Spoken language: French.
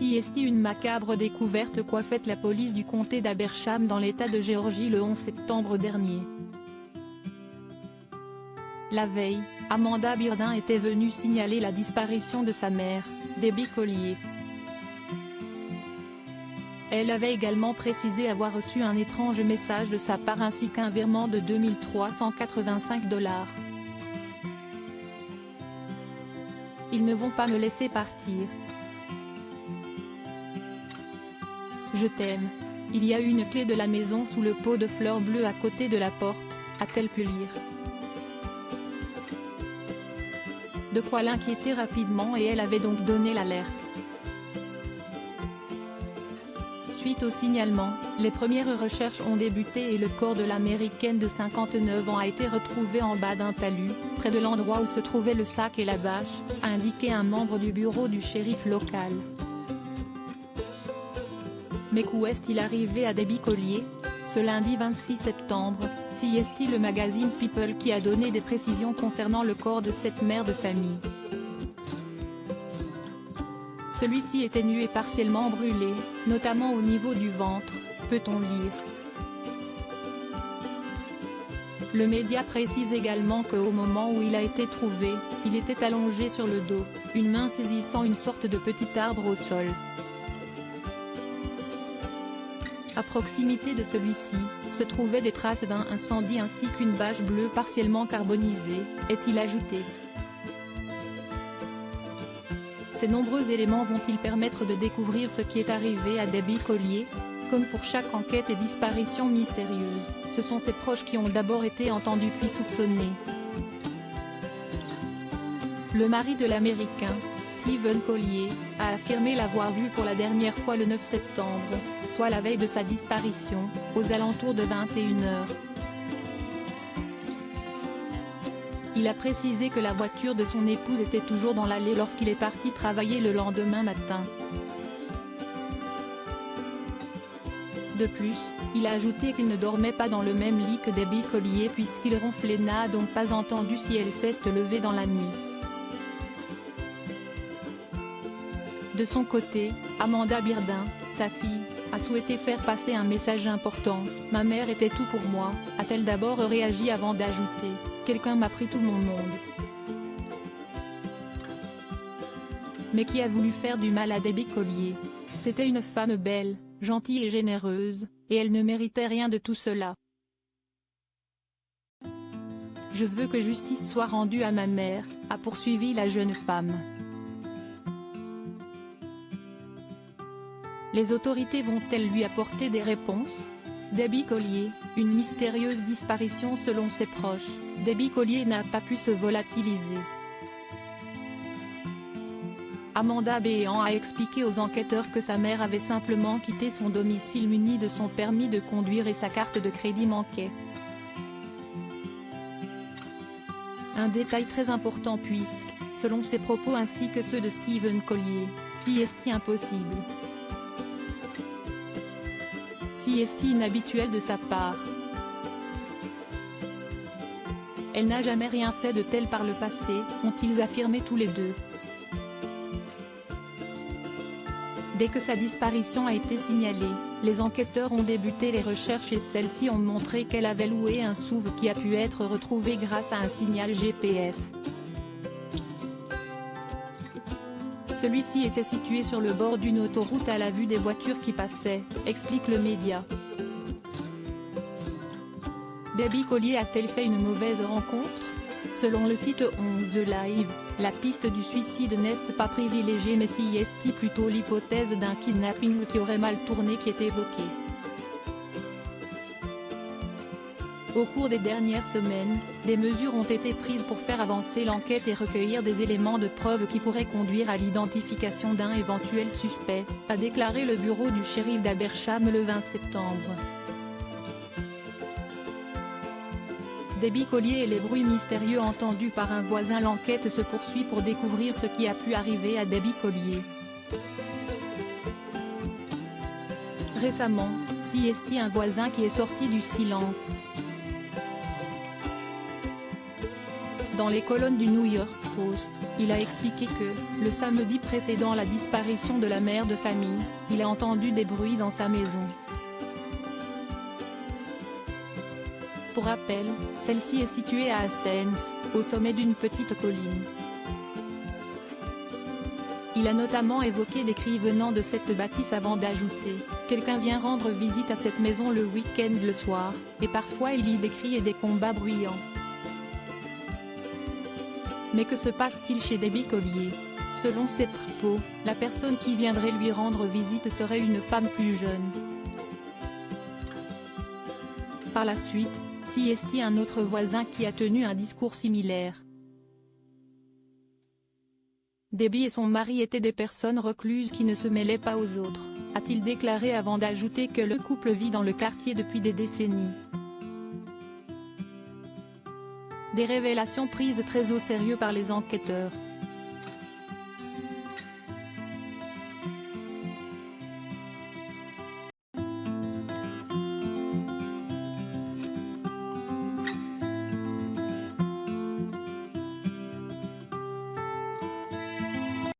CST. Une macabre découverte. Quoi fait la police du comté d'Abersham dans l'État de Géorgie le 11 septembre dernier? La veille, Amanda Bearden était venue signaler la disparition de sa mère, Debbie Collier. Elle avait également précisé avoir reçu un étrange message de sa part ainsi qu'un virement de 2 385 $. Ils ne vont pas me laisser partir. Je t'aime. Il y a une clé de la maison sous le pot de fleurs bleues à côté de la porte, a-t-elle pu lire. De quoi l'inquiéter rapidement et elle avait donc donné l'alerte. Suite au signalement, les premières recherches ont débuté et le corps de l'Américaine de 59 ans a été retrouvé en bas d'un talus, près de l'endroit où se trouvaient le sac et la bâche, a indiqué un membre du bureau du shérif local. Mais qu'où est-il arrivé à Debbie Collier? Ce lundi 26 septembre, CST le magazine People qui a donné des précisions concernant le corps de cette mère de famille. Celui-ci était nu et partiellement brûlé, notamment au niveau du ventre, peut-on lire. Le média précise également qu'au moment où il a été trouvé, il était allongé sur le dos, une main saisissant une sorte de petit arbre au sol. À proximité de celui-ci, se trouvaient des traces d'un incendie ainsi qu'une bâche bleue partiellement carbonisée, est-il ajouté. Ces nombreux éléments vont-ils permettre de découvrir ce qui est arrivé à Debbie Collier? Comme pour chaque enquête et disparition mystérieuse, ce sont ses proches qui ont d'abord été entendus puis soupçonnés. Le mari de l'Américain, Stephen Collier, a affirmé l'avoir vu pour la dernière fois le 9 septembre, soit la veille de sa disparition, aux alentours de 21 h. Il a précisé que la voiture de son épouse était toujours dans l'allée lorsqu'il est parti travailler le lendemain matin. De plus, il a ajouté qu'il ne dormait pas dans le même lit que Debbie Collier puisqu'il ronflait, n'a donc pas entendu si elle s'est levée dans la nuit. De son côté, Amanda Bearden, sa fille, a souhaité faire passer un message important. « Ma mère était tout pour moi », a-t-elle d'abord réagi avant d'ajouter « Quelqu'un m'a pris tout mon monde ». Mais qui a voulu faire du mal à Debbie Collier? C'était une femme belle, gentille et généreuse, et elle ne méritait rien de tout cela. « Je veux que justice soit rendue à ma mère », a poursuivi la jeune femme. Les autorités vont-elles lui apporter des réponses? Debbie Collier, une mystérieuse disparition selon ses proches. Debbie Collier n'a pas pu se volatiliser. Amanda Bearden a expliqué aux enquêteurs que sa mère avait simplement quitté son domicile munie de son permis de conduire et sa carte de crédit manquait. Un détail très important puisque, selon ses propos ainsi que ceux de Stephen Collier, CST impossible. CST inhabituel de sa part. Elle n'a jamais rien fait de tel par le passé, ont-ils affirmé tous les deux. Dès que sa disparition a été signalée, les enquêteurs ont débuté les recherches et celles-ci ont montré qu'elle avait loué un SUV qui a pu être retrouvé grâce à un signal GPS. Celui-ci était situé sur le bord d'une autoroute à la vue des voitures qui passaient, explique le média. Debbie Collier a-t-elle fait une mauvaise rencontre? Selon le site 11 Live, la piste du suicide n'est pas privilégiée mais CST plutôt l'hypothèse d'un kidnapping qui aurait mal tourné qui est évoquée. Au cours des dernières semaines, des mesures ont été prises pour faire avancer l'enquête et recueillir des éléments de preuve qui pourraient conduire à l'identification d'un éventuel suspect, a déclaré le bureau du shérif d'Abersham le 20 septembre. Debbie Collier et les bruits mystérieux entendus par un voisin. L'enquête se poursuit pour découvrir ce qui a pu arriver à Debbie Collier. Récemment, CST un voisin qui est sorti du silence. Dans les colonnes du New York Post, il a expliqué que, le samedi précédant la disparition de la mère de famille, il a entendu des bruits dans sa maison. Pour rappel, celle-ci est située à Athens, au sommet d'une petite colline. Il a notamment évoqué des cris venant de cette bâtisse avant d'ajouter « Quelqu'un vient rendre visite à cette maison le week-end le soir, et parfois il y des cris et des combats bruyants. » Mais que se passe-t-il chez Debbie Collier? Selon ses propos, la personne qui viendrait lui rendre visite serait une femme plus jeune. Par la suite, CST un autre voisin qui a tenu un discours similaire. Debbie et son mari étaient des personnes recluses qui ne se mêlaient pas aux autres, a-t-il déclaré avant d'ajouter que le couple vit dans le quartier depuis des décennies. Des révélations prises très au sérieux par les enquêteurs.